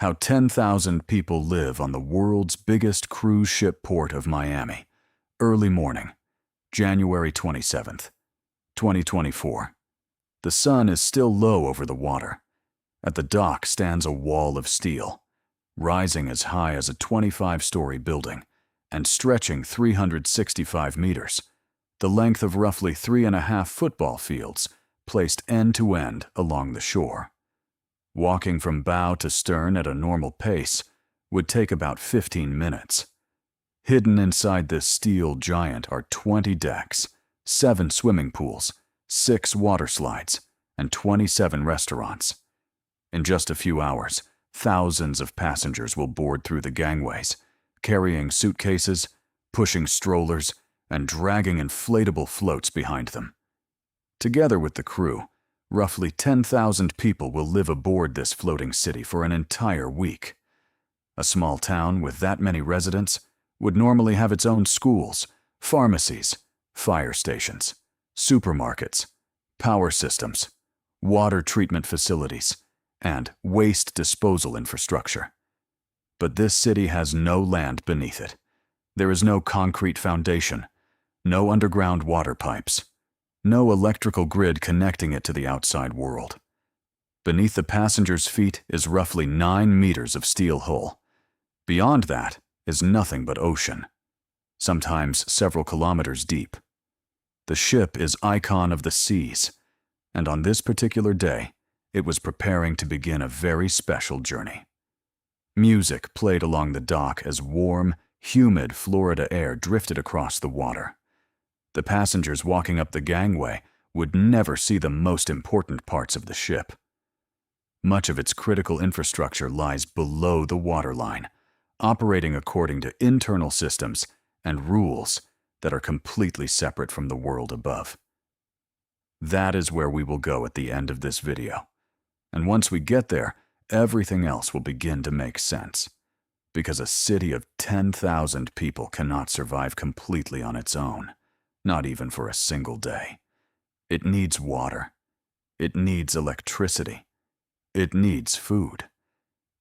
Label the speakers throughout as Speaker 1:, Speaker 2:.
Speaker 1: How 10,000 people live on the world's biggest cruise ship port of Miami. Early morning, January 27th, 2024. The sun is still low over the water. At the dock stands a wall of steel, rising as high as a 25-story building and stretching 365 meters, the length of roughly 3.5 football fields, placed end to end along the shore. Walking from bow to stern at a normal pace would take about 15 minutes. Hidden inside this steel giant are 20 decks, 7 swimming pools, 6 water slides, and 27 restaurants. In just a few hours, thousands of passengers will board through the gangways, carrying suitcases, pushing strollers, and dragging inflatable floats behind them. Together with the crew, roughly 10,000 people will live aboard this floating city for an entire week. A small town with that many residents would normally have its own schools, pharmacies, fire stations, supermarkets, power systems, water treatment facilities, and waste disposal infrastructure. But this city has no land beneath it. There is no concrete foundation, no underground water pipes, no electrical grid connecting it to the outside world. Beneath the passengers' feet is roughly 9 meters of steel hull. Beyond that is nothing but ocean, sometimes several kilometers deep. The ship is icon of the seas, and on this particular day, it was preparing to begin a very special journey. Music played along the dock as warm, humid Florida air drifted across the water. The passengers walking up the gangway would never see the most important parts of the ship. Much of its critical infrastructure lies below the waterline, operating according to internal systems and rules that are completely separate from the world above. That is where we will go at the end of this video. And once we get there, everything else will begin to make sense. Because a city of 10,000 people cannot survive completely on its own. Not even for a single day. It needs water. It needs electricity. It needs food.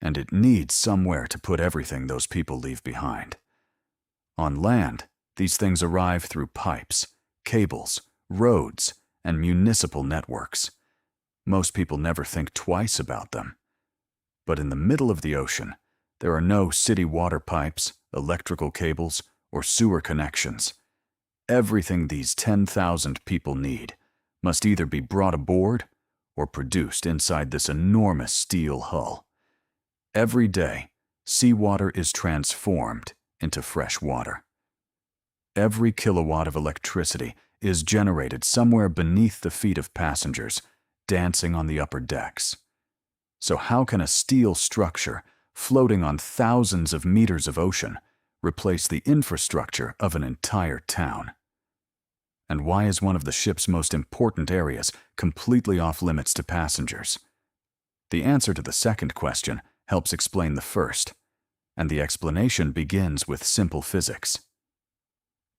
Speaker 1: And it needs somewhere to put everything those people leave behind. On land, these things arrive through pipes, cables, roads, and municipal networks. Most people never think twice about them. But in the middle of the ocean, there are no city water pipes, electrical cables, or sewer connections. Everything these 10,000 people need must either be brought aboard or produced inside this enormous steel hull. Every day, seawater is transformed into fresh water. Every kilowatt of electricity is generated somewhere beneath the feet of passengers dancing on the upper decks. So how can a steel structure floating on thousands of meters of ocean replace the infrastructure of an entire town? And why is one of the ship's most important areas completely off limits to passengers? The answer to the second question helps explain the first, and the explanation begins with simple physics.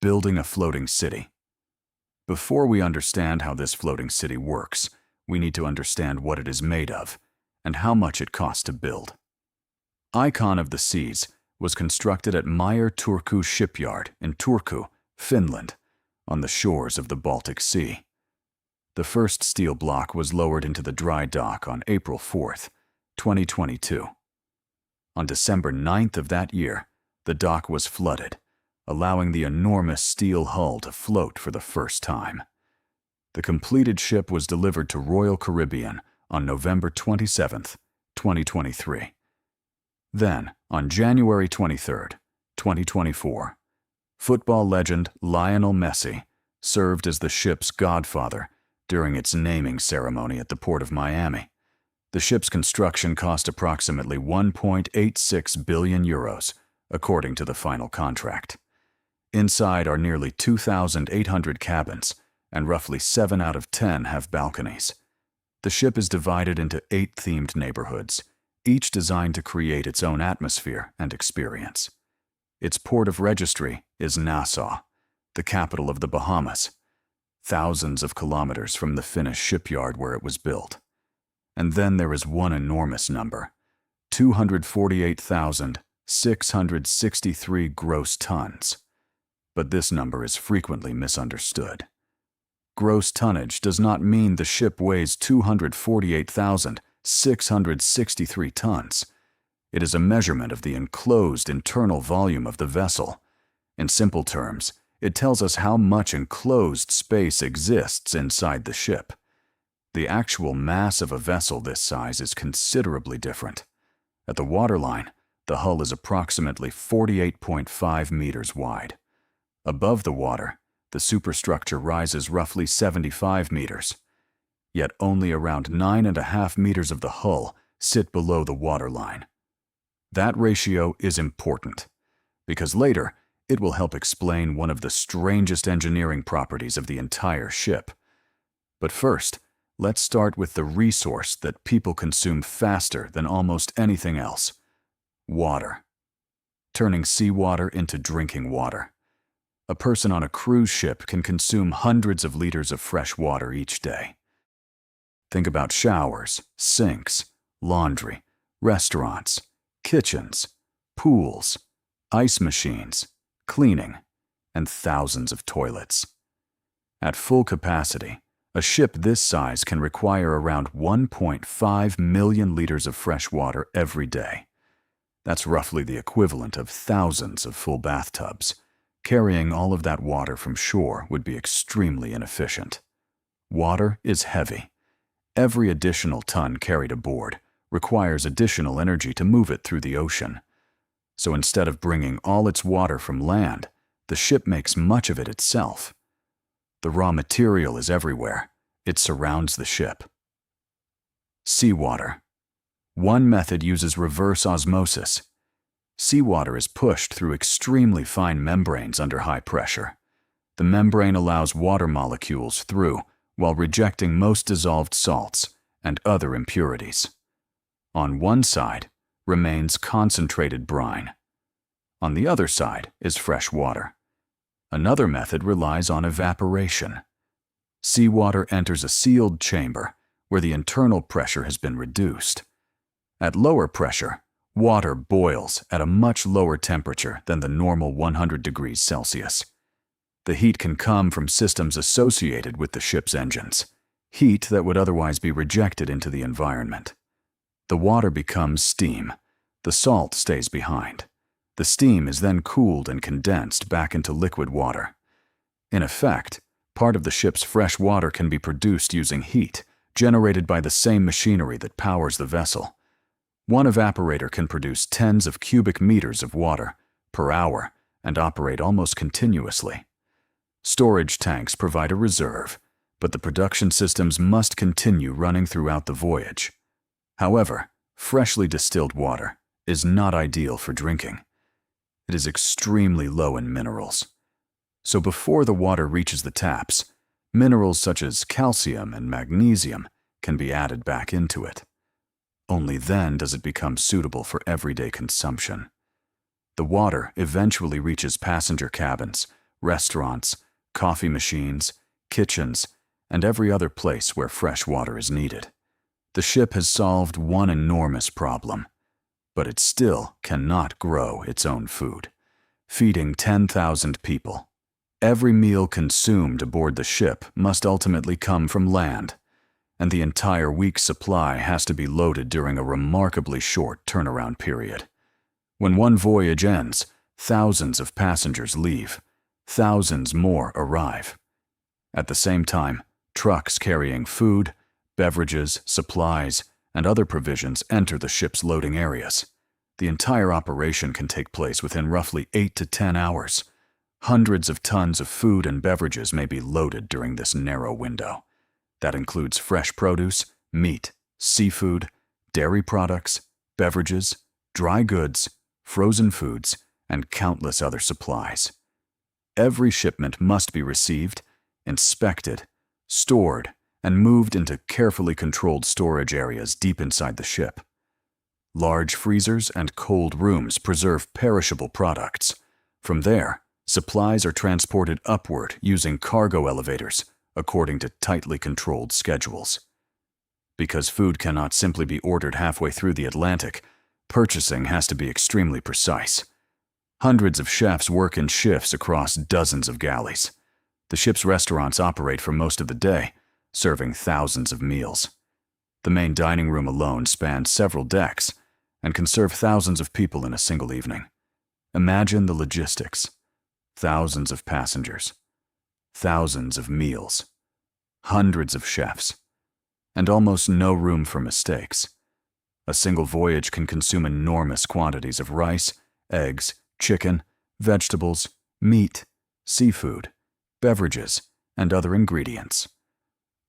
Speaker 1: Building a floating city. Before we understand how this floating city works, we need to understand what it is made of and how much it costs to build. Icon of the Seas was constructed at Meyer Turku shipyard in Turku, Finland, on the shores of the Baltic Sea. The first steel block was lowered into the dry dock on April 4th, 2022. On December 9th of that year, the dock was flooded, allowing the enormous steel hull to float for the first time. The completed ship was delivered to Royal Caribbean on November 27th, 2023. Then, on January 23rd, 2024, football legend Lionel Messi served as the ship's godfather during its naming ceremony at the port of Miami. The ship's construction cost approximately 1.86 billion euros, according to the final contract. Inside are nearly 2,800 cabins, and roughly 7 out of 10 have balconies. The ship is divided into 8 themed neighborhoods, each designed to create its own atmosphere and experience. Its port of registry is Nassau, the capital of the Bahamas, thousands of kilometers from the Finnish shipyard where it was built. And then there is one enormous number, 248,663 gross tons. But this number is frequently misunderstood. Gross tonnage does not mean the ship weighs 248,663 tons. It is a measurement of the enclosed internal volume of the vessel. In simple terms, it tells us how much enclosed space exists inside the ship. The actual mass of a vessel this size is considerably different. At the waterline, the hull is approximately 48.5 meters wide. Above the water, the superstructure rises roughly 75 meters. Yet only around 9.5 meters of the hull sit below the waterline. That ratio is important, because later it will help explain one of the strangest engineering properties of the entire ship. But first, let's start with the resource that people consume faster than almost anything else: water. Turning seawater into drinking water. A person on a cruise ship can consume hundreds of liters of fresh water each day. Think about showers, sinks, laundry, restaurants, kitchens, pools, ice machines, cleaning, and thousands of toilets. At full capacity, a ship this size can require around 1.5 million liters of fresh water every day. That's roughly the equivalent of thousands of full bathtubs. Carrying all of that water from shore would be extremely inefficient. Water is heavy. Every additional ton carried aboard requires additional energy to move it through the ocean. So instead of bringing all its water from land, the ship makes much of it itself. The raw material is everywhere. It surrounds the ship. Seawater. One method uses reverse osmosis. Seawater is pushed through extremely fine membranes under high pressure. The membrane allows water molecules through while rejecting most dissolved salts and other impurities. On one side remains concentrated brine. On the other side is fresh water. Another method relies on evaporation. Seawater enters a sealed chamber where the internal pressure has been reduced. At lower pressure, water boils at a much lower temperature than the normal 100 degrees Celsius. The heat can come from systems associated with the ship's engines, heat that would otherwise be rejected into the environment. The water becomes steam. The salt stays behind. The steam is then cooled and condensed back into liquid water. In effect, part of the ship's fresh water can be produced using heat, generated by the same machinery that powers the vessel. One evaporator can produce tens of cubic meters of water per hour and operate almost continuously. Storage tanks provide a reserve, but the production systems must continue running throughout the voyage. However, freshly distilled water is not ideal for drinking. It is extremely low in minerals. So before the water reaches the taps, minerals such as calcium and magnesium can be added back into it. Only then does it become suitable for everyday consumption. The water eventually reaches passenger cabins, restaurants, coffee machines, kitchens, and every other place where fresh water is needed. The ship has solved one enormous problem, but it still cannot grow its own food. Feeding 10,000 people. Every meal consumed aboard the ship must ultimately come from land, and the entire week's supply has to be loaded during a remarkably short turnaround period. When one voyage ends, thousands of passengers leave. Thousands more arrive. At the same time, trucks carrying food, beverages, supplies, and other provisions enter the ship's loading areas. The entire operation can take place within roughly 8 to 10 hours. Hundreds of tons of food and beverages may be loaded during this narrow window. That includes fresh produce, meat, seafood, dairy products, beverages, dry goods, frozen foods, and countless other supplies. Every shipment must be received, inspected, stored, and moved into carefully controlled storage areas deep inside the ship. Large freezers and cold rooms preserve perishable products. From there, supplies are transported upward using cargo elevators, according to tightly controlled schedules. Because food cannot simply be ordered halfway through the Atlantic, Purchasing has to be extremely precise. Hundreds of chefs work in shifts across dozens of galleys. The ship's restaurants operate for most of the day, serving thousands of meals. The main dining room alone spans several decks and can serve thousands of people in a single evening. Imagine the logistics. Thousands of passengers, thousands of meals, hundreds of chefs, and almost no room for mistakes. A single voyage can consume enormous quantities of rice, eggs, chicken, vegetables, meat, seafood, beverages, and other ingredients.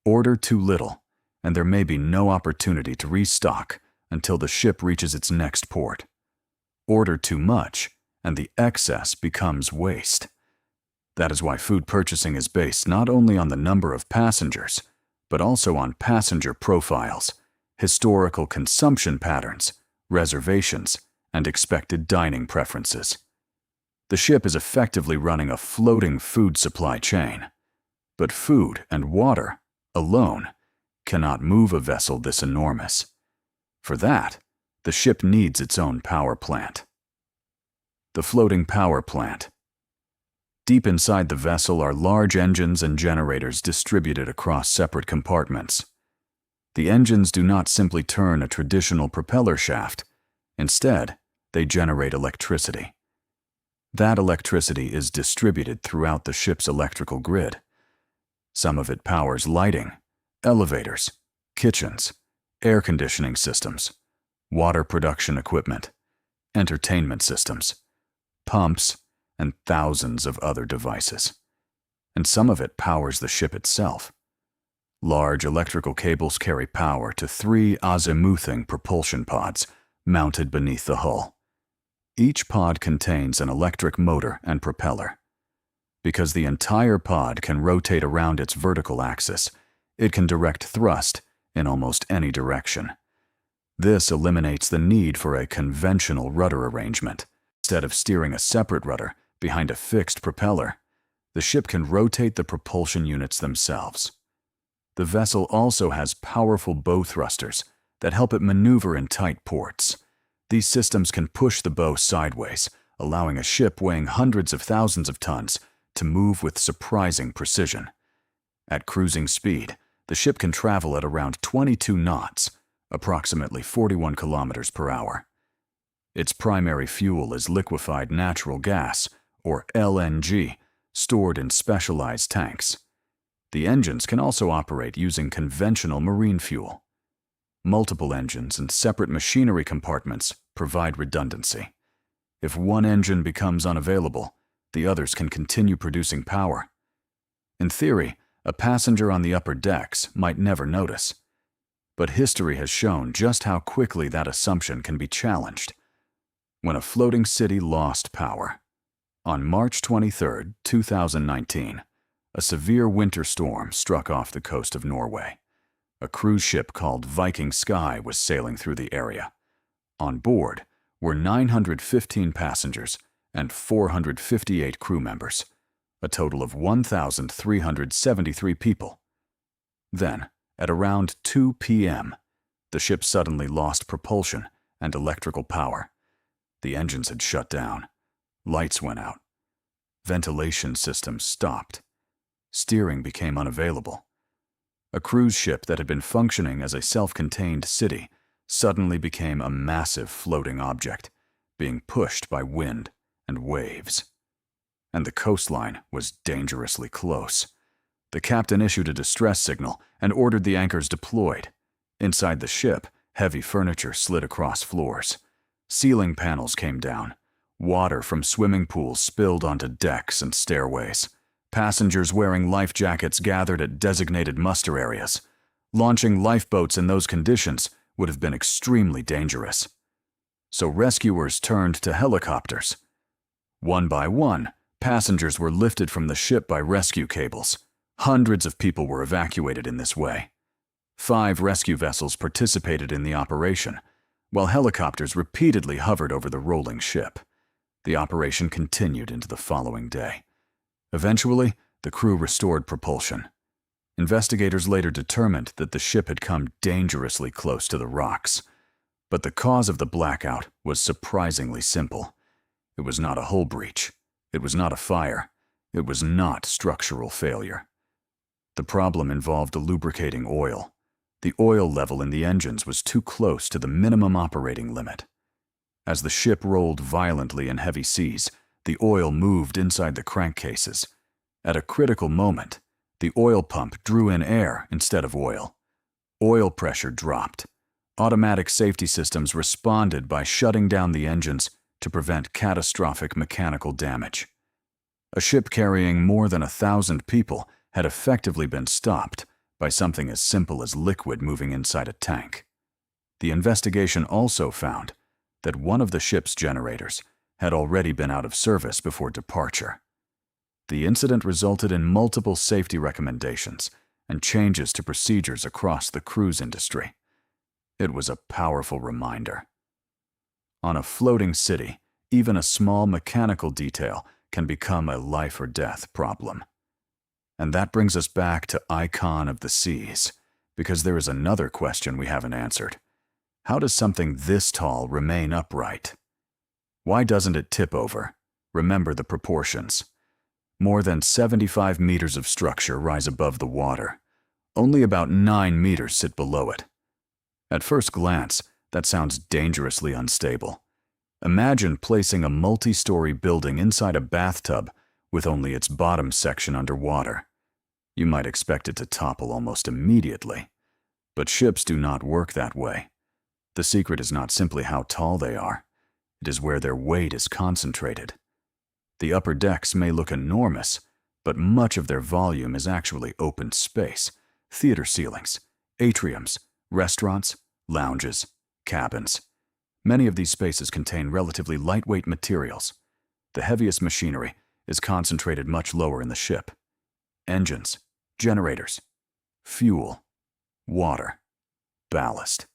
Speaker 1: Order too little, and there may be no opportunity to restock until the ship reaches its next port. Order too much, and the excess becomes waste. That is why food purchasing is based not only on the number of passengers, but also on passenger profiles, historical consumption patterns, reservations, and expected dining preferences. The ship is effectively running a floating food supply chain. But food and water, alone, cannot move a vessel this enormous. For that, the ship needs its own power plant. The floating power plant. Deep inside the vessel are large engines and generators distributed across separate compartments. The engines do not simply turn a traditional propeller shaft. Instead, they generate electricity. That electricity is distributed throughout the ship's electrical grid. Some of it powers lighting, elevators, kitchens, air conditioning systems, water production equipment, entertainment systems, pumps, and thousands of other devices. And some of it powers the ship itself. Large electrical cables carry power to 3 azimuthing propulsion pods mounted beneath the hull. Each pod contains an electric motor and propeller. Because the entire pod can rotate around its vertical axis, it can direct thrust in almost any direction. This eliminates the need for a conventional rudder arrangement. Instead of steering a separate rudder behind a fixed propeller, the ship can rotate the propulsion units themselves. The vessel also has powerful bow thrusters that help it maneuver in tight ports. These systems can push the bow sideways, allowing a ship weighing hundreds of thousands of tons to move with surprising precision. At cruising speed, the ship can travel at around 22 knots, approximately 41 kilometers per hour. Its primary fuel is liquefied natural gas, or LNG, stored in specialized tanks. The engines can also operate using conventional marine fuel. Multiple engines and separate machinery compartments provide redundancy. If one engine becomes unavailable, the others can continue producing power. In theory, a passenger on the upper decks might never notice. But history has shown just how quickly that assumption can be challenged. When a floating city lost power. On March 23, 2019, a severe winter storm struck off the coast of Norway. A cruise ship called Viking Sky was sailing through the area. On board were 915 passengers and 458 crew members, a total of 1,373 people. Then, at around 2 p.m., the ship suddenly lost propulsion and electrical power. The engines had shut down. Lights went out. Ventilation systems stopped. Steering became unavailable. A cruise ship that had been functioning as a self-contained city suddenly became a massive floating object, being pushed by wind and waves. And the coastline was dangerously close. The captain issued a distress signal and ordered the anchors deployed. Inside the ship, heavy furniture slid across floors. Ceiling panels came down. Water from swimming pools spilled onto decks and stairways. Passengers wearing life jackets gathered at designated muster areas. Launching lifeboats in those conditions would have been extremely dangerous. So rescuers turned to helicopters. One by one, passengers were lifted from the ship by rescue cables. Hundreds of people were evacuated in this way. 5 rescue vessels participated in the operation, while helicopters repeatedly hovered over the rolling ship. The operation continued into the following day. Eventually, the crew restored propulsion. Investigators later determined that the ship had come dangerously close to the rocks. But the cause of the blackout was surprisingly simple. It was not a hull breach. It was not a fire. It was not structural failure. The problem involved the lubricating oil. The oil level in the engines was too close to the minimum operating limit. As the ship rolled violently in heavy seas, the oil moved inside the crankcases. At a critical moment, the oil pump drew in air instead of oil. Oil pressure dropped. Automatic safety systems responded by shutting down the engines to prevent catastrophic mechanical damage. A ship carrying more than 1,000 people had effectively been stopped by something as simple as liquid moving inside a tank. The investigation also found that one of the ship's generators had already been out of service before departure. The incident resulted in multiple safety recommendations and changes to procedures across the cruise industry. It was a powerful reminder. On a floating city, even a small mechanical detail can become a life-or-death problem. And that brings us back to Icon of the Seas, because there is another question we haven't answered. How does something this tall remain upright? Why doesn't it tip over? Remember the proportions. More than 75 meters of structure rise above the water. Only about 9 meters sit below it. At first glance, that sounds dangerously unstable. Imagine placing a multi-story building inside a bathtub with only its bottom section underwater. You might expect it to topple almost immediately. But ships do not work that way. The secret is not simply how tall they are. It is where their weight is concentrated. The upper decks may look enormous, but much of their volume is actually open space, theater ceilings, atriums, restaurants, lounges, cabins. Many of these spaces contain relatively lightweight materials. The heaviest machinery is concentrated much lower in the ship. Engines, generators, fuel, water, ballast,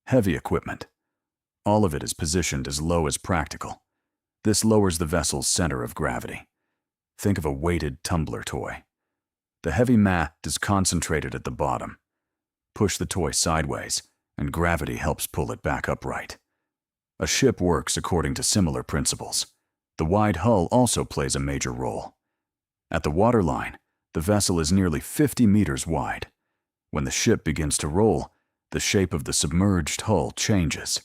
Speaker 1: heavy equipment. All of it is positioned as low as practical. This lowers the vessel's center of gravity. Think of a weighted tumbler toy. The heavy mat is concentrated at the bottom. Push the toy sideways, and gravity helps pull it back upright. A ship works according to similar principles. The wide hull also plays a major role. At the waterline, the vessel is nearly 50 meters wide. When the ship begins to roll, the shape of the submerged hull changes.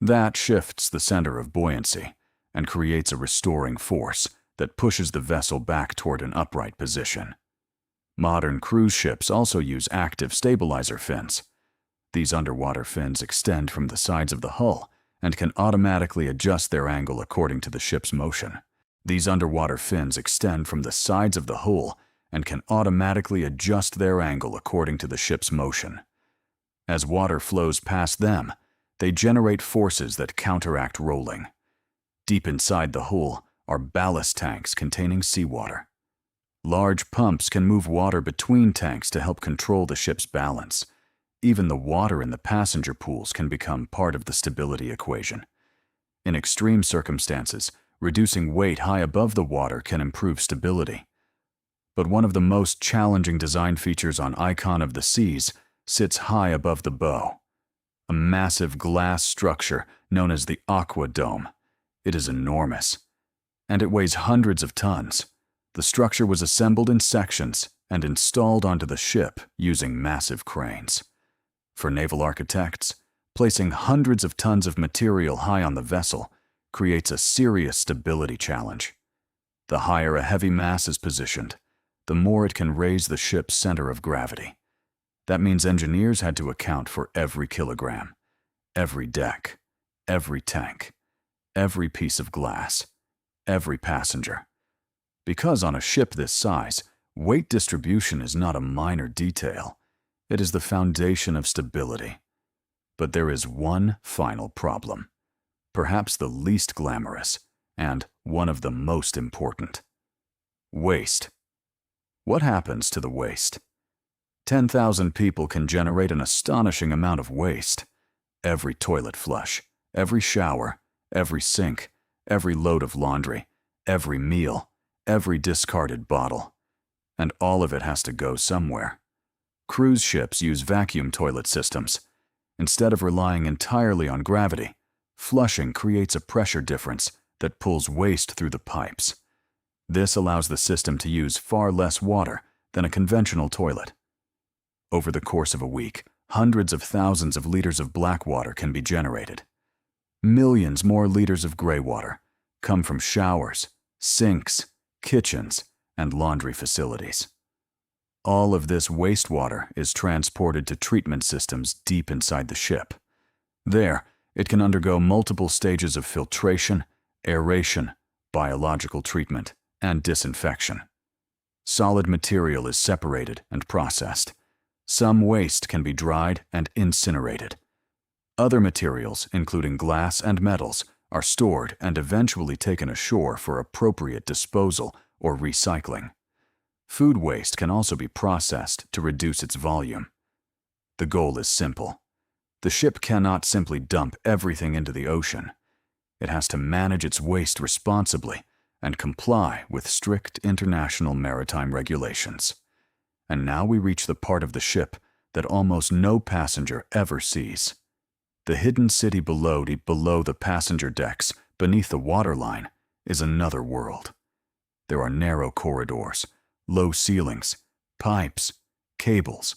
Speaker 1: That shifts the center of buoyancy and creates a restoring force that pushes the vessel back toward an upright position. Modern cruise ships also use active stabilizer fins. These underwater fins extend from the sides of the hull and can automatically adjust their angle according to the ship's motion. These underwater fins extend from the sides of the hull and can automatically adjust their angle according to the ship's motion. As water flows past them, they generate forces that counteract rolling. Deep inside the hull are ballast tanks containing seawater. Large pumps can move water between tanks to help control the ship's balance. Even the water in the passenger pools can become part of the stability equation. In extreme circumstances, reducing weight high above the water can improve stability. But one of the most challenging design features on Icon of the Seas sits high above the bow. A massive glass structure known as the Aqua Dome. It is enormous, and it weighs hundreds of tons. The structure was assembled in sections and installed onto the ship using massive cranes. For naval architects, placing hundreds of tons of material high on the vessel creates a serious stability challenge. The higher a heavy mass is positioned, the more it can raise the ship's center of gravity. That means engineers had to account for every kilogram, every deck, every tank, every piece of glass, every passenger. Because on a ship this size, weight distribution is not a minor detail. It is the foundation of stability. But there is one final problem, perhaps the least glamorous, and one of the most important. Waste. What happens to the waste? 10,000 people can generate an astonishing amount of waste. Every toilet flush, every shower, every sink, every load of laundry, every meal, every discarded bottle. And all of it has to go somewhere. Cruise ships use vacuum toilet systems. Instead of relying entirely on gravity, flushing creates a pressure difference that pulls waste through the pipes. This allows the system to use far less water than a conventional toilet. Over the course of a week, hundreds of thousands of liters of black water can be generated. Millions more liters of gray water come from showers, sinks, kitchens, and laundry facilities. All of this wastewater is transported to treatment systems deep inside the ship. There, it can undergo multiple stages of filtration, aeration, biological treatment, and disinfection. Solid material is separated and processed. Some waste can be dried and incinerated. Other materials, including glass and metals, are stored and eventually taken ashore for appropriate disposal or recycling. Food waste can also be processed to reduce its volume. The goal is simple. The ship cannot simply dump everything into the ocean. It has to manage its waste responsibly and comply with strict international maritime regulations. And now we reach the part of the ship that almost no passenger ever sees. The hidden city below the passenger decks, beneath the waterline, is another world. There are narrow corridors, low ceilings, pipes, cables,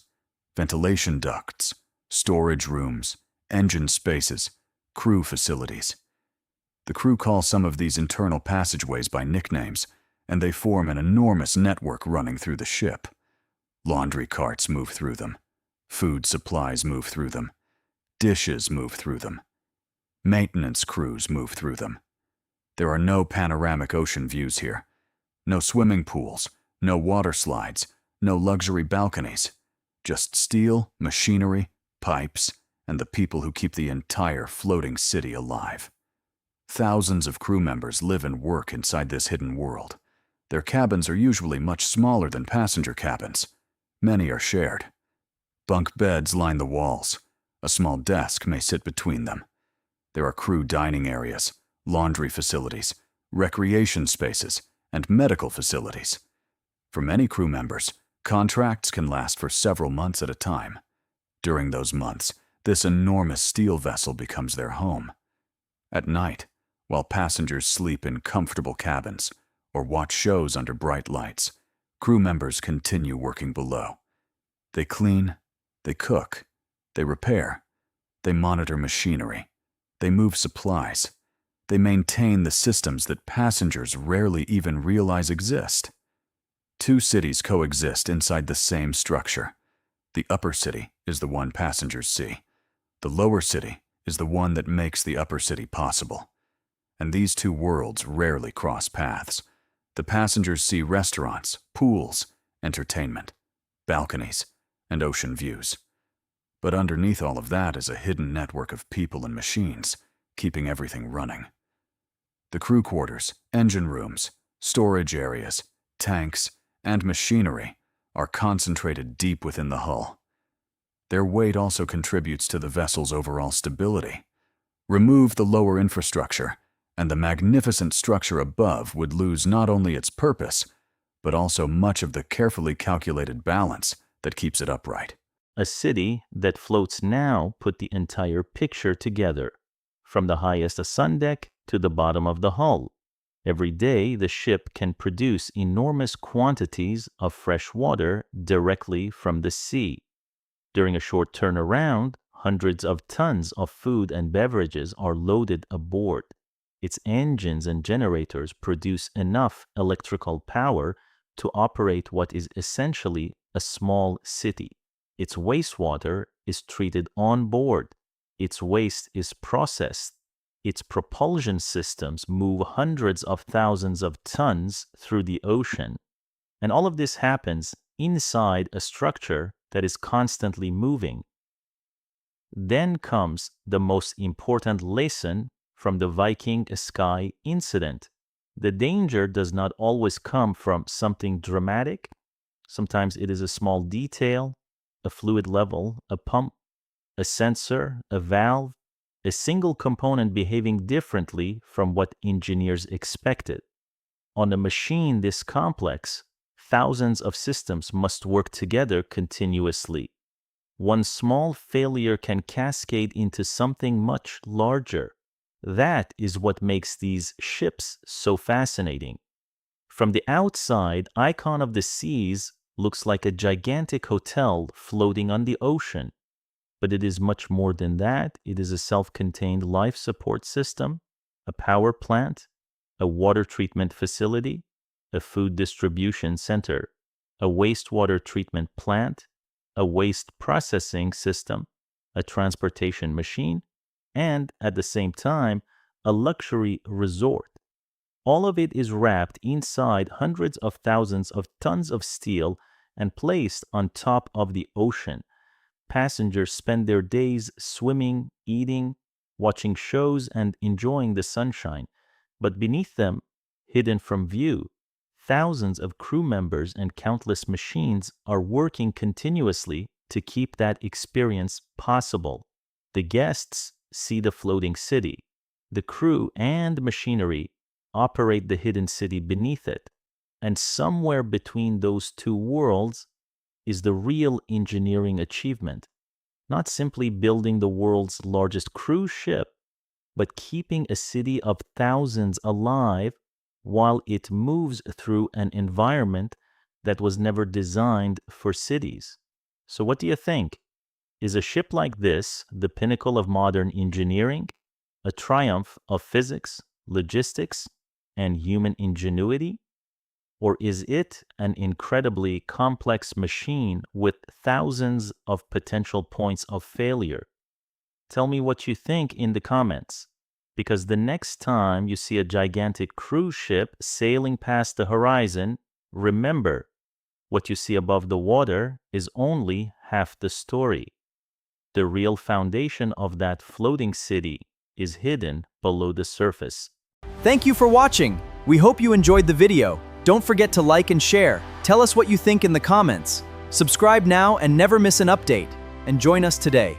Speaker 1: ventilation ducts, storage rooms, engine spaces, crew facilities. The crew call some of these internal passageways by nicknames, and they form an enormous network running through the ship. Laundry carts move through them. Food supplies move through them. Dishes move through them. Maintenance crews move through them. There are no panoramic ocean views here. No swimming pools, no water slides, no luxury balconies. Just steel, machinery, pipes, and the people who keep the entire floating city alive. Thousands of crew members live and work inside this hidden world. Their cabins are usually much smaller than passenger cabins. Many are shared. Bunk beds line the walls. A small desk may sit between them. There are crew dining areas, laundry facilities, recreation spaces, and medical facilities. For many crew members, contracts can last for several months at a time. During those months, this enormous steel vessel becomes their home. At night, while passengers sleep in comfortable cabins or watch shows under bright lights, crew members continue working below. They clean, they cook, they repair, they monitor machinery, they move supplies, they maintain the systems that passengers rarely even realize exist. Two cities coexist inside the same structure. The upper city is the one passengers see. The lower city is the one that makes the upper city possible. And these two worlds rarely cross paths. The passengers see restaurants, pools, entertainment, balconies, and ocean views. But underneath all of that is a hidden network of people and machines, keeping everything running. The crew quarters, engine rooms, storage areas, tanks, and machinery are concentrated deep within the hull. Their weight also contributes to the vessel's overall stability. Remove the lower infrastructure, and the magnificent structure above would lose not only its purpose, but also much of the carefully calculated balance that keeps it upright.
Speaker 2: A city that floats now put the entire picture together, from the highest sun deck to the bottom of the hull. Every day, the ship can produce enormous quantities of fresh water directly from the sea. During a short turnaround, hundreds of tons of food and beverages are loaded aboard. Its engines and generators produce enough electrical power to operate what is essentially a small city. Its wastewater is treated on board. Its waste is processed. Its propulsion systems move hundreds of thousands of tons through the ocean. And all of this happens inside a structure that is constantly moving. Then comes the most important lesson from the Viking Sky incident. The danger does not always come from something dramatic. Sometimes it is a small detail, a fluid level, a pump, a sensor, a valve, a single component behaving differently from what engineers expected. On a machine this complex, thousands of systems must work together continuously. one small failure can cascade into something much larger. That is what makes these ships so fascinating. From the outside, Icon of the Seas looks like a gigantic hotel floating on the ocean. But it is much more than that. It is a self-contained life support system, a power plant, a water treatment facility, a food distribution center, a wastewater treatment plant, a waste processing system, a transportation machine, and at the same time, a luxury resort. All of it is wrapped inside hundreds of thousands of tons of steel and placed on top of the ocean. Passengers spend their days swimming, eating, watching shows, and enjoying the sunshine. But beneath them, hidden from view, thousands of crew members and countless machines are working continuously to keep that experience possible. The guests see the floating city. The crew and machinery operate the hidden city beneath it. And somewhere between those two worlds is the real engineering achievement. Not simply building the world's largest cruise ship, but keeping a city of thousands alive while it moves through an environment that was never designed for cities. So what do you think? Is a ship like this the pinnacle of modern engineering, a triumph of physics, logistics, and human ingenuity? Or is it an incredibly complex machine with thousands of potential points of failure? Tell me what you think in the comments, because the next time you see a gigantic cruise ship sailing past the horizon, remember, what you see above the water is only half the story. The real foundation of that floating city is hidden below the surface.
Speaker 3: Thank you for watching. We hope you enjoyed the video. Don't forget to like and share. Tell us what you think in the comments. Subscribe now and never miss an update. And join us today.